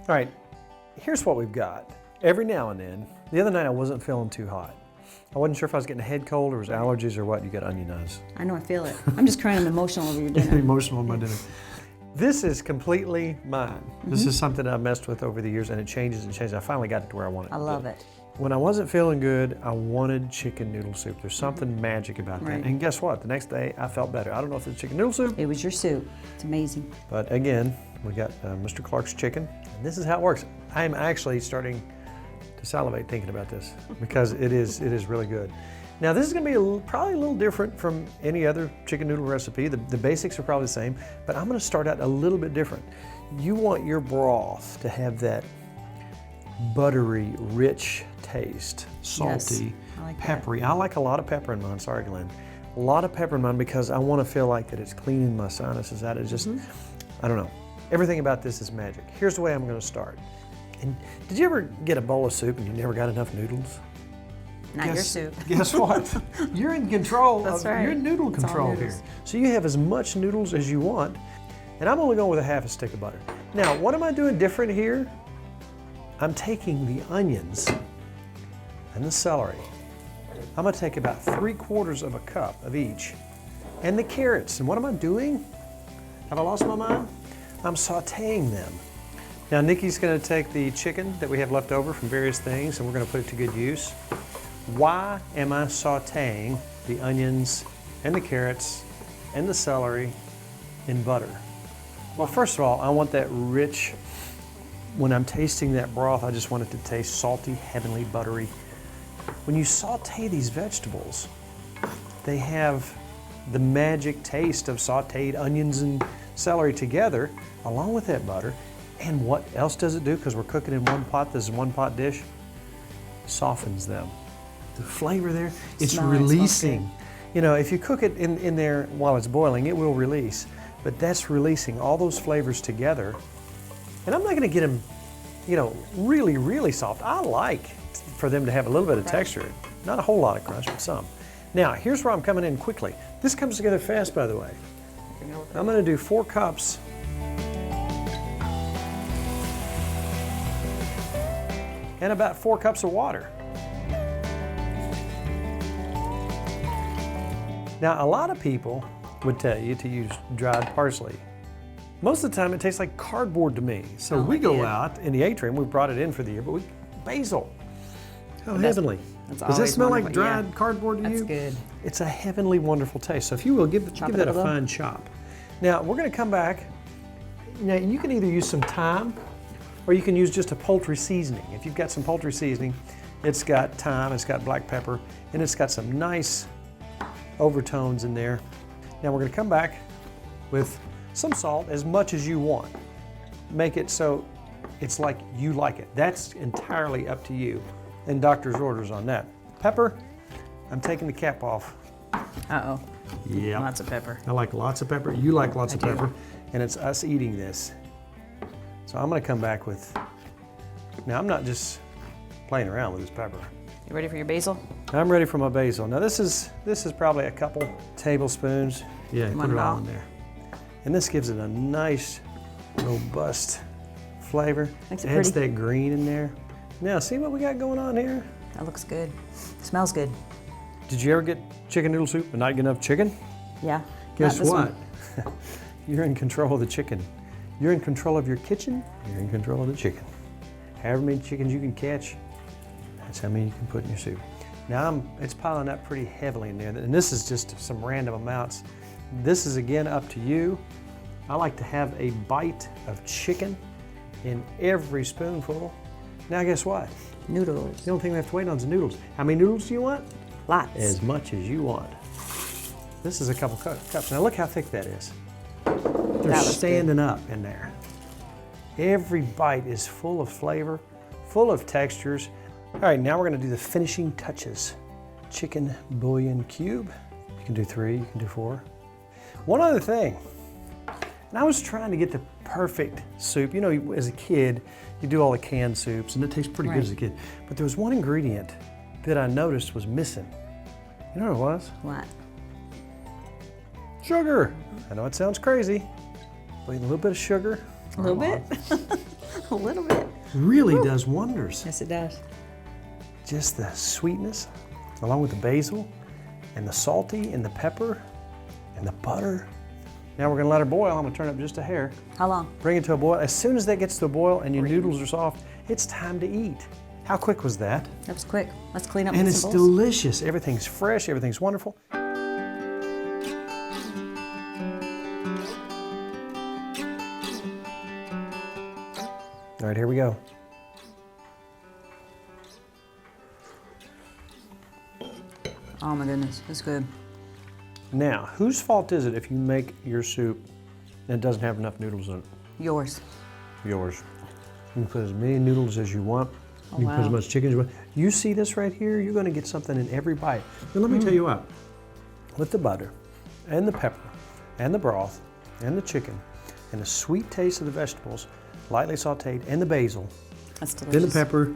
All right, here's what we've got. Every now and then, the other night I wasn't feeling too hot. I wasn't sure if I was getting a head cold or it was allergies or what. You got onion eyes. I know, I feel it. I'm just crying. I'm emotional over your dinner. Emotional on my dinner. This is completely mine. This is something I've messed with over the years, and it changes and changes. I finally got it to where I want it. I love it. When I wasn't feeling good, I wanted chicken noodle soup. There's something magic about that. Right. And guess what? The next day, I felt better. I don't know if it's chicken noodle soup. It was your soup. It's amazing. But again, we got Mr. Clark's chicken. And this is how it works. I'm actually starting to salivate thinking about this because it is really good. Now this is gonna be probably a little different from any other chicken noodle recipe. The basics are probably the same, but I'm gonna start out a little bit different. You want your broth to have that buttery, rich taste, salty, Yes, I like peppery. I like a lot of pepper in mine, sorry Glenn. A lot of pepper in mine because I wanna feel like that it's cleaning my sinuses out. It's just, I don't know. Everything about this is magic. Here's the way I'm gonna start. And did you ever get a bowl of soup and you never got enough noodles? Not your soup. Guess what? You're in control. That's right. You're in noodle It's all control here. noodles. So you have as much noodles as you want, and I'm only going with a half a stick of butter. Now, what am I doing different here? I'm taking the onions and the celery. I'm gonna take about 3/4 of a cup of each, and the carrots. And what am I doing? Have I lost my mind? I'm sauteing them. Now, Nikki's gonna take the chicken that we have left over from various things, and we're gonna put it to good use. Why am I sauteing the onions and the carrots and the celery in butter? Well, first of all, I want that rich, when I'm tasting that broth, I just want it to taste salty, heavenly, buttery. When you saute these vegetables, they have the magic taste of sauteed onions and celery together, along with that butter. And what else does it do? Because we're cooking in one pot, this is a one pot dish, softens them. The flavor there, it's Smells, releasing. okay. You know, if you cook it in there while it's boiling, it will release. But that's releasing all those flavors together. And I'm not gonna get them, you know, really, really soft. I like for them to have a little bit of texture. Not a whole lot of crunch, but some. Now, here's where I'm coming in quickly. This comes together fast, by the way. I'm gonna do 4 cups and about 4 cups of water. Now, a lot of people would tell you to use dried parsley. Most of the time, it tastes like cardboard to me. So we go out in the atrium, we brought it in for the year, but basil. How heavenly. That's Does that always smell like wonderful, yeah. dried cardboard to you? That's good. It's a heavenly, wonderful taste. So if you will, give Chop it that a up a little. fine chop. Now, we're gonna come back. Now, you can either use some thyme or you can use just a poultry seasoning. If you've got some poultry seasoning, it's got thyme, it's got black pepper, and it's got some nice overtones in there. Now we're gonna come back with some salt, as much as you want. Make it so it's like you like it. That's entirely up to you. And doctor's orders on that. Pepper, I'm taking the cap off. Uh-oh. Yeah. Lots of pepper. I like lots of pepper. You like lots of do. pepper. And it's us eating this. So I'm gonna come back with, now I'm not just playing around with this pepper. You ready for your basil? I'm ready for my basil. Now this is probably a couple tablespoons. Yeah, put Want it it all all? in there. And this gives it a nice, robust flavor. Makes it Adds pretty. that green in there. Now, see what we got going on here? That looks good. Smells good. Did you ever get chicken noodle soup and not get enough chicken? Yeah. Guess Not this what? one. You're in control of the chicken. You're in control of your kitchen, you're in control of the chicken. However many chickens you can catch, that's how many you can put in your soup. Now it's piling up pretty heavily in there, and this is just some random amounts. This is again up to you. I like to have a bite of chicken in every spoonful. Now guess what? Noodles. The only thing we have to wait on is the noodles. How many noodles do you want? Lots. As much as you want. This is a couple cups. Now look how thick that is. They're That was standing up in there. Every bite is full of flavor, full of textures. All right, now we're gonna do the finishing touches. Chicken bouillon cube. You can do 3, you can do 4. One other thing, and I was trying to get the perfect soup. You know, as a kid, you do all the canned soups and it tastes pretty good as a kid. But there was one ingredient that I noticed was missing. You know what it was? What? Sugar. I know it sounds crazy, but a little bit of sugar. A little bit? A little bit. Really does wonders. Yes, it does. Just the sweetness, along with the basil, and the salty, and the pepper, and the butter. Now we're gonna let her boil. I'm gonna turn it up just a hair. How long? Bring it to a boil. As soon as that gets to a boil and your noodles are soft, it's time to eat. How quick was that? That was quick. Let's clean up And the it's bowls. delicious. Everything's fresh, everything's wonderful. All right, here we go. Oh my goodness, it's good. Now, whose fault is it if you make your soup and it doesn't have enough noodles in it? Yours. Yours. You can put as many noodles as you want. Oh, You can put as wow. much chicken as you want. You see this right here? You're gonna get something in every bite. And let me tell you what, with the butter and the pepper and the broth and the chicken and the sweet taste of the vegetables, lightly sauteed, and the basil, That's then delicious. the pepper,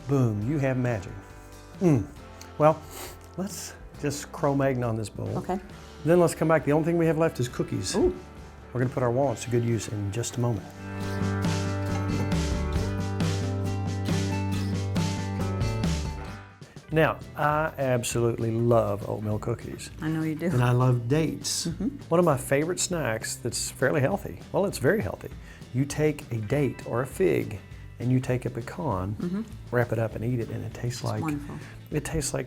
boom, you have magic. Well, let's just Cro-Magnon on this bowl. Okay. Then let's come back. The only thing we have left is cookies. Ooh. We're gonna put our walnuts to good use in just a moment. Now, I absolutely love oatmeal cookies. I know you do. And I love dates. One of my favorite snacks that's fairly healthy. Well, it's very healthy. You take a date or a fig and you take a pecan, wrap it up and eat it, and it tastes like wonderful. it tastes like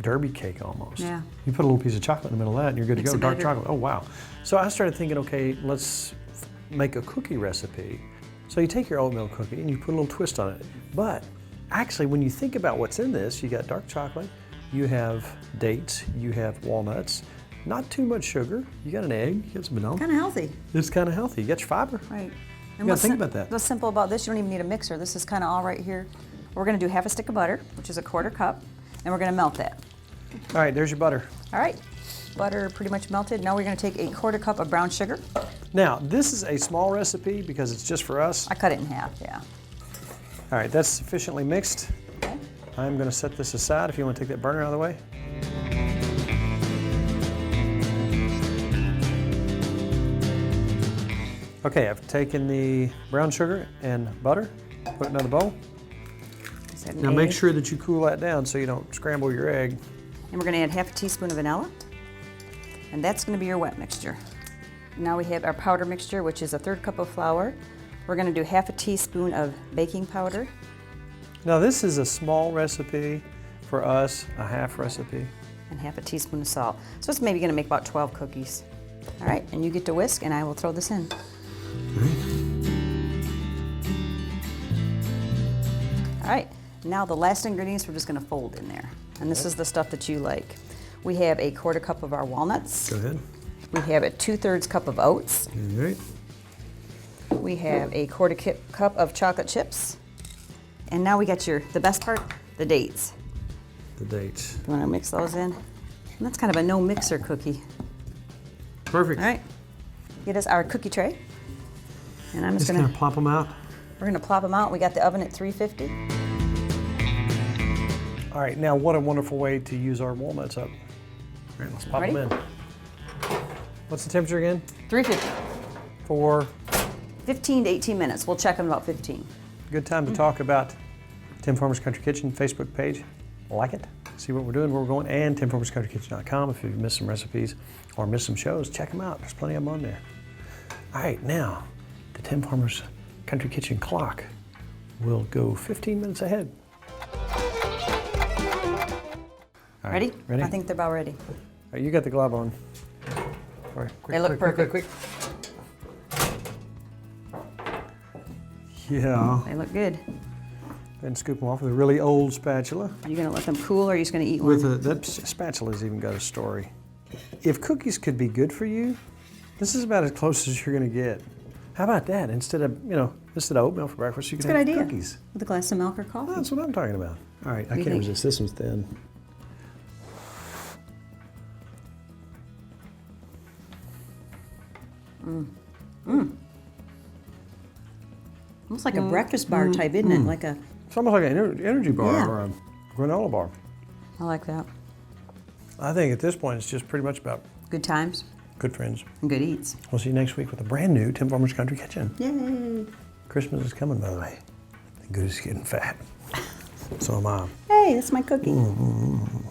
derby cake almost. Yeah. You put a little piece of chocolate in the middle of that and you're good Makes to it go. Dark better. chocolate. Oh wow. So I started thinking, okay, let's make a cookie recipe. So you take your oatmeal cookie and you put a little twist on it. But actually, when you think about what's in this, you got dark chocolate, you have dates, you have walnuts, not too much sugar, you got an egg, you got some vanilla. Kind of healthy. It's kind of healthy. You got your fiber. Right. You gotta think about that. What's simple about this, you don't even need a mixer. This is kind of all right here. We're gonna do half a stick of butter, which is a 1/4 cup, and we're gonna melt that. All right, there's your butter. All right, butter pretty much melted. Now we're gonna take a 1/4 cup of brown sugar. Now, this is a small recipe because it's just for us. I cut it in half, yeah. All right, that's sufficiently mixed. Okay. I'm gonna set this aside if you want to take that burner out of the way. Okay, I've taken the brown sugar and butter, put it in another bowl. Is that an Now make egg? sure that you cool that down so you don't scramble your egg. And we're gonna add half a teaspoon of vanilla. And that's gonna be your wet mixture. Now we have our powder mixture, which is a 1/3 cup of flour. We're gonna do half a teaspoon of baking powder. Now this is a small recipe for us, a half recipe. And half a teaspoon of salt. So it's maybe gonna make about 12 cookies. All right, and you get to whisk and I will throw this in. All right, now the last ingredients we're just gonna fold in there. And this is the stuff that you like. We have a 1/4 cup of our walnuts. Go ahead. We have a 2/3 cup of oats. All right. We have a 1/4 cup of chocolate chips. And now we got the best part, the dates. The dates. You wanna mix those in? And that's kind of a no mixer cookie. Perfect. All right, get us our cookie tray. And I'm Just gonna plop them out. we're gonna plop them out. We got the oven at 350. All right, now what a wonderful way to use our walnuts up. All right, let's pop Ready? them in. What's the temperature again? 350. For 15 to 18 minutes. We'll check in about 15. good time to talk about Tim Farmer's Country Kitchen Facebook page. Like it, see what we're doing, where we're going, and timfarmerscountrykitchen.com. If you've missed some recipes or missed some shows, check them out. There's plenty of them on there. All right, now the Tim Farmer's Country Kitchen clock will go 15 minutes ahead. All right, Ready? Ready? I think they're about ready. All right, you got the glove on. All right, quick, They look quick, quick, quick, quick. Yeah, They look good. and scoop them off with a really old spatula. Are you gonna let them cool or are you just gonna eat one? That spatula's even got a story. If cookies could be good for you, this is about as close as you're gonna get. How about that? Instead of oatmeal for breakfast, you can Good have idea. cookies. With a glass of milk or coffee. That's what I'm talking about. All right, I you can't think? resist. This one's thin. Almost like a breakfast bar type, isn't it? Like a, It's almost like an energy bar Yeah. or a granola bar. I like that. I think at this point it's just pretty much about Good times good friends. and good eats. We'll see you next week with a brand new Tim Farmer's Country Kitchen. Yay! Christmas is coming, by the way. The goose is getting fat. So am I. Hey, that's my cookie. Mm-hmm.